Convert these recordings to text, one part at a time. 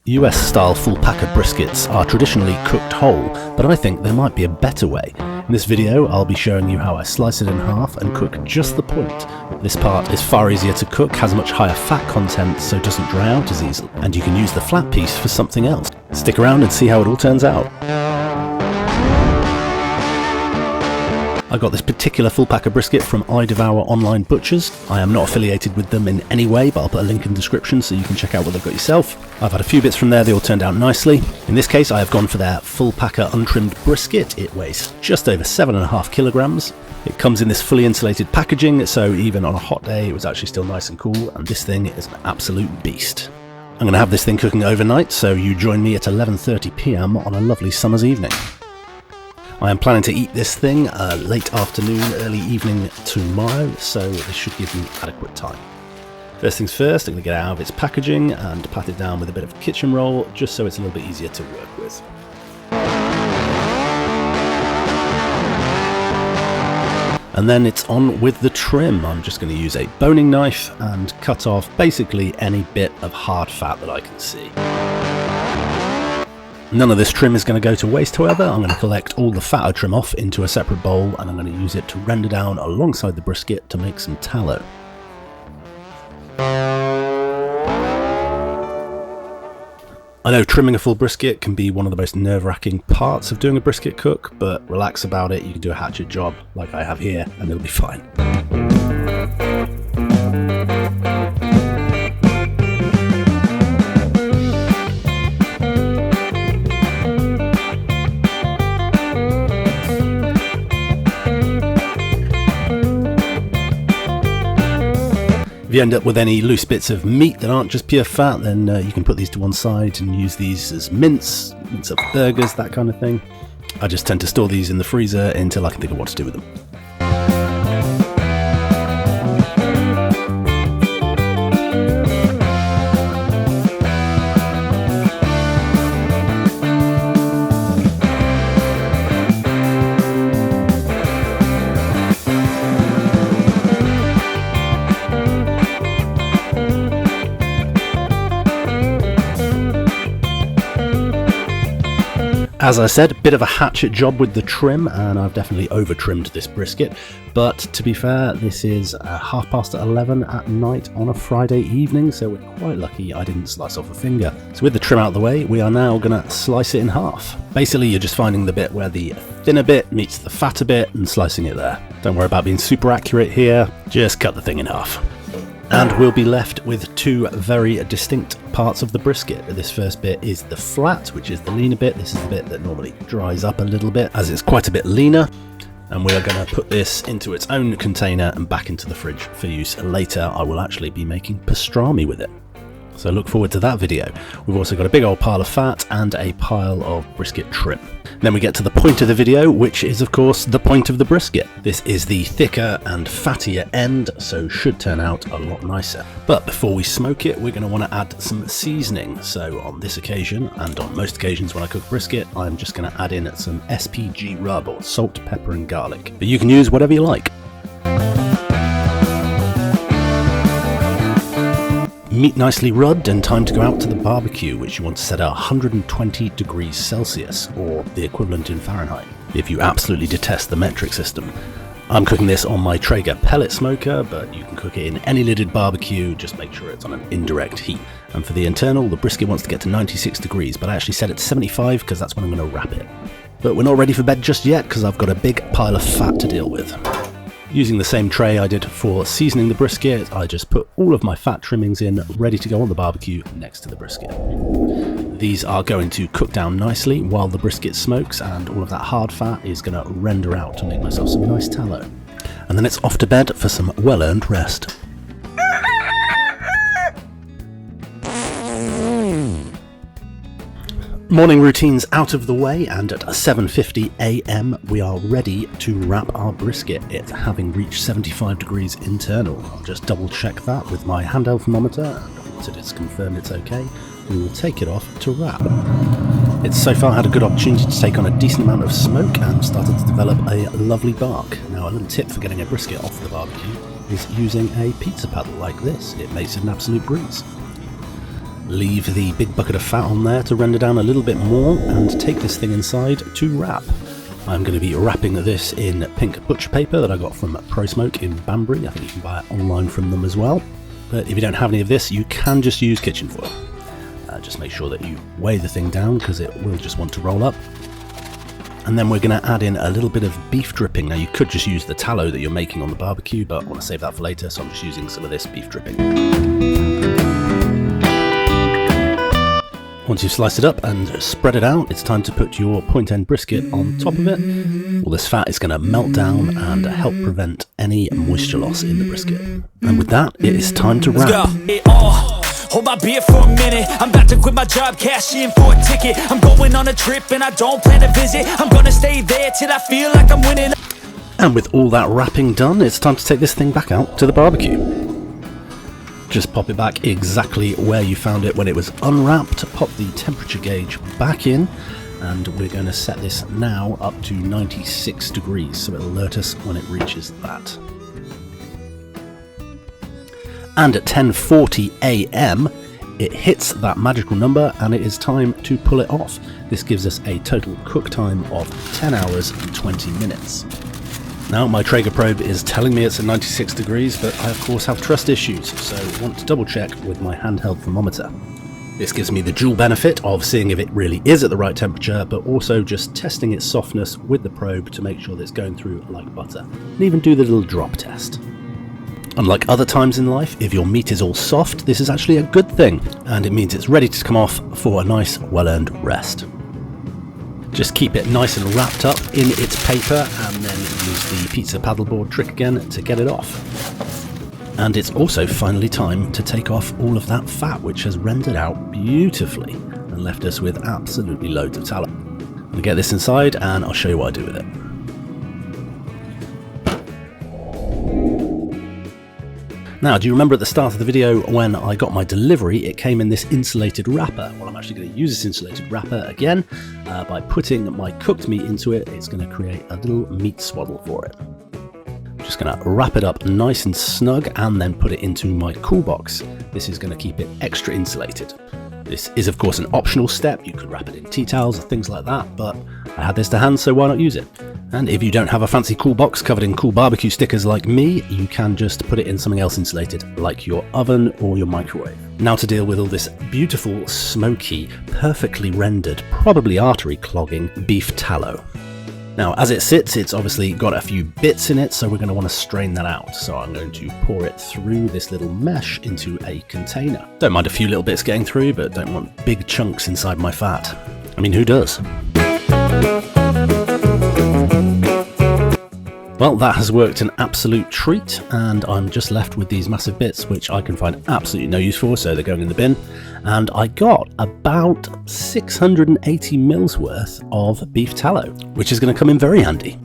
US-style full-packer briskets are traditionally cooked whole, but I think there might be a better way. In this video, I'll be showing you how I slice it in half and cook just the point. This part is far easier to cook, has a much higher fat content, so it doesn't dry out as easily, and you can use the flat piece for something else. Stick around and see how it all turns out. I got this particular full-packer brisket from iDevour online butchers. I am not affiliated with them in any way, but I'll put a link in the description so you can check out what they've got yourself. I've had a few bits from there, they all turned out nicely. In this case, I have gone for their full-packer untrimmed brisket. It weighs just over 7.5 kilograms. It comes in this fully insulated packaging, so even on a hot day, it was actually still nice and cool, and this thing is an absolute beast. I'm going to have this thing cooking overnight, so you join me at 11:30 PM on a lovely summer's evening. I am planning to eat this thing late afternoon, early evening tomorrow, so this should give me adequate time. First things first, I'm going to get it out of its packaging and pat it down with a bit of kitchen roll, just so it's a little bit easier to work with. And then it's on with the trim. I'm just going to use a boning knife and cut off basically any bit of hard fat that I can see. None of this trim is going to go to waste, however. I'm going to collect all the fatter trim off into a separate bowl, and I'm going to use it to render down alongside the brisket to make some tallow. I know trimming a full brisket can be one of the most nerve-wracking parts of doing a brisket cook, but relax about it. You can do a hatchet job like I have here, and it'll be fine. If you end up with any loose bits of meat that aren't just pure fat, then you can put these to one side and use these as mince up burgers, that kind of thing. I just tend to store these in the freezer until I can think of what to do with them. As I said, a bit of a hatchet job with the trim, and I've definitely over-trimmed this brisket, but to be fair, this is 11:30 at night on a Friday evening, so we're quite lucky I didn't slice off a finger. So with the trim out of the way, we are now going to slice it in half. Basically, you're just finding the bit where the thinner bit meets the fatter bit and slicing it there. Don't worry about being super accurate here, just cut the thing in half. And we'll be left with two very distinct parts of the brisket. This first bit is the flat, which is the leaner bit. This is the bit that normally dries up a little bit, as it's quite a bit leaner. And we are going to put this into its own container and back into the fridge for use later. I will actually be making pastrami with it, so look forward to that video. We've also got a big old pile of fat and a pile of brisket trim. Then we get to the point of the video, which is of course the point of the brisket. This is the thicker and fattier end, so should turn out a lot nicer. But before we smoke it, we're going to want to add some seasoning. So on this occasion, and on most occasions when I cook brisket, I'm just going to add in some SPG rub, or salt, pepper and garlic. But you can use whatever you like. Meat nicely rubbed, and time to go out to the barbecue, which you want to set at 120 degrees Celsius, or the equivalent in Fahrenheit, if you absolutely detest the metric system. I'm cooking this on my Traeger pellet smoker, but you can cook it in any lidded barbecue, just make sure it's on an indirect heat. And for the internal, the brisket wants to get to 96 degrees, but I actually set it to 75 because that's when I'm going to wrap it. But we're not ready for bed just yet, because I've got a big pile of fat to deal with. Using the same tray I did for seasoning the brisket, I just put all of my fat trimmings in, ready to go on the barbecue next to the brisket. These are going to cook down nicely while the brisket smokes, and all of that hard fat is going to render out to make myself some nice tallow. And then it's off to bed for some well-earned rest. Morning routine's out of the way, and at 7:50 AM we are ready to wrap our brisket, it having reached 75 degrees internal. I'll just double check that with my handheld thermometer, and once it is confirmed it's okay, we will take it off to wrap. It's so far had a good opportunity to take on a decent amount of smoke and started to develop a lovely bark. Now, a little tip for getting a brisket off the barbecue is using a pizza paddle like this. It makes it an absolute breeze. Leave the big bucket of fat on there to render down a little bit more and take this thing inside to wrap. I'm going to be wrapping this in pink butcher paper that I got from Pro Smoke in Banbury. I think you can buy it online from them as well. But if you don't have any of this, you can just use kitchen foil. Just make sure that you weigh the thing down because it will just want to roll up. And then we're going to add in a little bit of beef dripping. Now you could just use the tallow that you're making on the barbecue, but I want to save that for later, so I'm just using some of this beef dripping. Once you've sliced it up and spread it out, it's time to put your point end brisket on top of it. All this fat is going to melt down and help prevent any moisture loss in the brisket. And with that, it is time to wrap. Hold my beer for a minute. I'm about to quit my job, cash in for a ticket. I'm going on a trip and I don't plan to visit. I'm gonna stay there till I feel like I'm winning. And with all that wrapping done, it's time to take this thing back out to the barbecue. Just pop it back exactly where you found it when it was unwrapped. Pop the temperature gauge back in, and we're going to set this now up to 96 degrees, so it'll alert us when it reaches that. And at 10:40 AM, it hits that magical number and it is time to pull it off. This gives us a total cook time of 10 hours and 20 minutes. Now my Traeger probe is telling me it's at 96 degrees, but I of course have trust issues, so I want to double check with my handheld thermometer. This gives me the dual benefit of seeing if it really is at the right temperature, but also just testing its softness with the probe to make sure that it's going through like butter, and even do the little drop test. Unlike other times in life, if your meat is all soft, this is actually a good thing, and it means it's ready to come off for a nice, well-earned rest. Just keep it nice and wrapped up in its paper, and then use the pizza paddleboard trick again to get it off. And it's also finally time to take off all of that fat, which has rendered out beautifully and left us with absolutely loads of tallow. I'm going to get this inside and I'll show you what I do with it. Now, do you remember at the start of the video when I got my delivery, it came in this insulated wrapper? Well, I'm actually going to use this insulated wrapper again. By putting my cooked meat into it, it's going to create a little meat swaddle for it. I'm just going to wrap it up nice and snug and then put it into my cool box. This is going to keep it extra insulated. This is of course an optional step. You could wrap it in tea towels or things like that, but I had this to hand, so why not use it? And if you don't have a fancy cool box covered in cool barbecue stickers like me, you can just put it in something else insulated, like your oven or your microwave. Now to deal with all this beautiful, smoky, perfectly rendered, probably artery clogging beef tallow. Now as it sits, it's obviously got a few bits in it, so we're going to want to strain that out. So I'm going to pour it through this little mesh into a container. Don't mind a few little bits getting through, but don't want big chunks inside my fat. I mean, who does? Well, that has worked an absolute treat, and I'm just left with these massive bits, which I can find absolutely no use for, so they're going in the bin. And I got about 680 mils worth of beef tallow, which is going to come in very handy.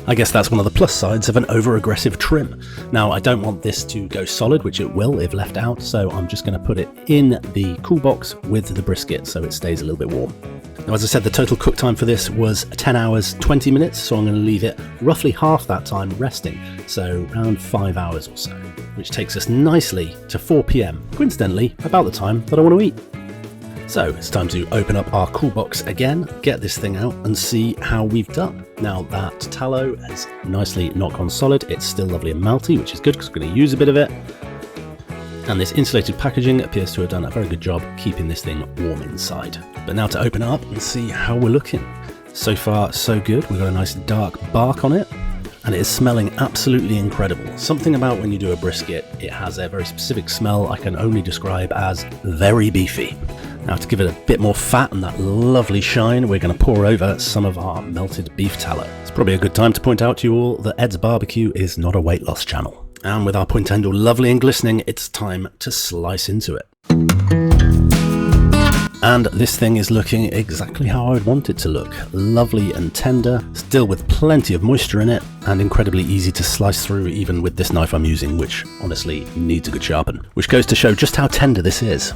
I guess that's one of the plus sides of an over-aggressive trim. Now, I don't want this to go solid, which it will if left out, so I'm just going to put it in the cool box with the brisket so it stays a little bit warm. Now, as I said, the total cook time for this was 10 hours, 20 minutes, so I'm going to leave it roughly half that time resting, so around 5 hours or so, which takes us nicely to 4 PM, coincidentally, about the time that I want to eat. So it's time to open up our cool box again, get this thing out and see how we've done. Now that tallow has nicely not gone solid, it's still lovely and melty, which is good because we're going to use a bit of it. And this insulated packaging appears to have done a very good job keeping this thing warm inside. But now to open it up and see how we're looking. So far, so good. We've got a nice dark bark on it, and it is smelling absolutely incredible. Something about when you do a brisket, it has a very specific smell I can only describe as very beefy. Now to give it a bit more fat and that lovely shine, we're going to pour over some of our melted beef tallow. It's probably a good time to point out to you all that Ed's Barbecue is not a weight loss channel. And with our point end all lovely and glistening, it's time to slice into it. And this thing is looking exactly how I would want it to look. Lovely and tender, still with plenty of moisture in it, and incredibly easy to slice through even with this knife I'm using, which honestly needs a good sharpen. Which goes to show just how tender this is.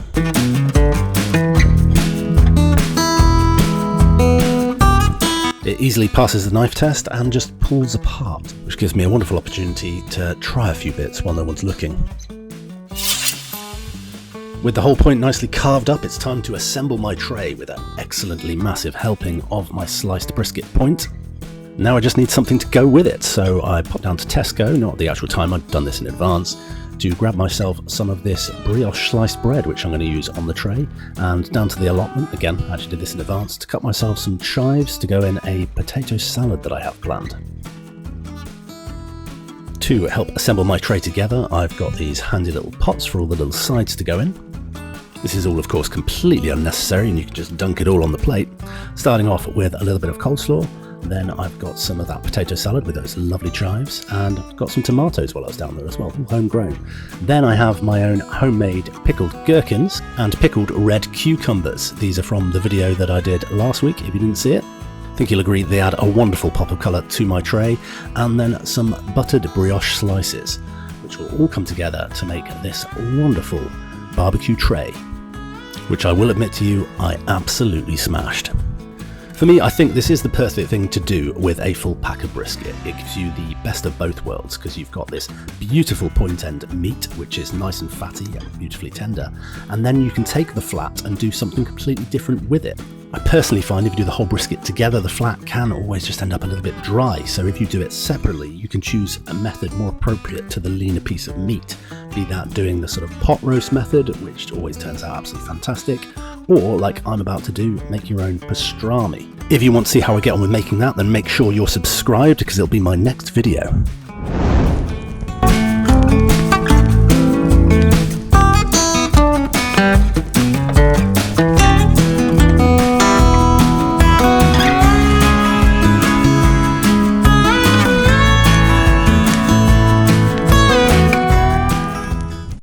It easily passes the knife test and just pulls apart, which gives me a wonderful opportunity to try a few bits while no one's looking. With the whole point nicely carved up, it's time to assemble my tray with an excellently massive helping of my sliced brisket point. Now I just need something to go with it, so I popped down to Tesco, not at the actual time, I'd done this in advance, to grab myself some of this brioche sliced bread, which I'm going to use on the tray, and down to the allotment, again, I actually did this in advance, to cut myself some chives to go in a potato salad that I have planned. To help assemble my tray together, I've got these handy little pots for all the little sides to go in. This is all, of course, completely unnecessary, and you can just dunk it all on the plate. Starting off with a little bit of coleslaw, then I've got some of that potato salad with those lovely chives, and I've got some tomatoes while I was down there as well, all homegrown. Then I have my own homemade pickled gherkins and pickled red cucumbers. These are from the video that I did last week, if you didn't see it. I think you'll agree they add a wonderful pop of colour to my tray, and then some buttered brioche slices, which will all come together to make this wonderful barbecue tray, which I will admit to you, I absolutely smashed. For me, I think this is the perfect thing to do with a full pack of brisket. It gives you the best of both worlds, because you've got this beautiful point end meat, which is nice and fatty and beautifully tender, and then you can take the flat and do something completely different with it. I personally find if you do the whole brisket together, the flat can always just end up a little bit dry, so if you do it separately, you can choose a method more appropriate to the leaner piece of meat, be that doing the sort of pot roast method, which always turns out absolutely fantastic, or like I'm about to do, make your own pastrami. If you want to see how I get on with making that, then make sure you're subscribed, because it'll be my next video.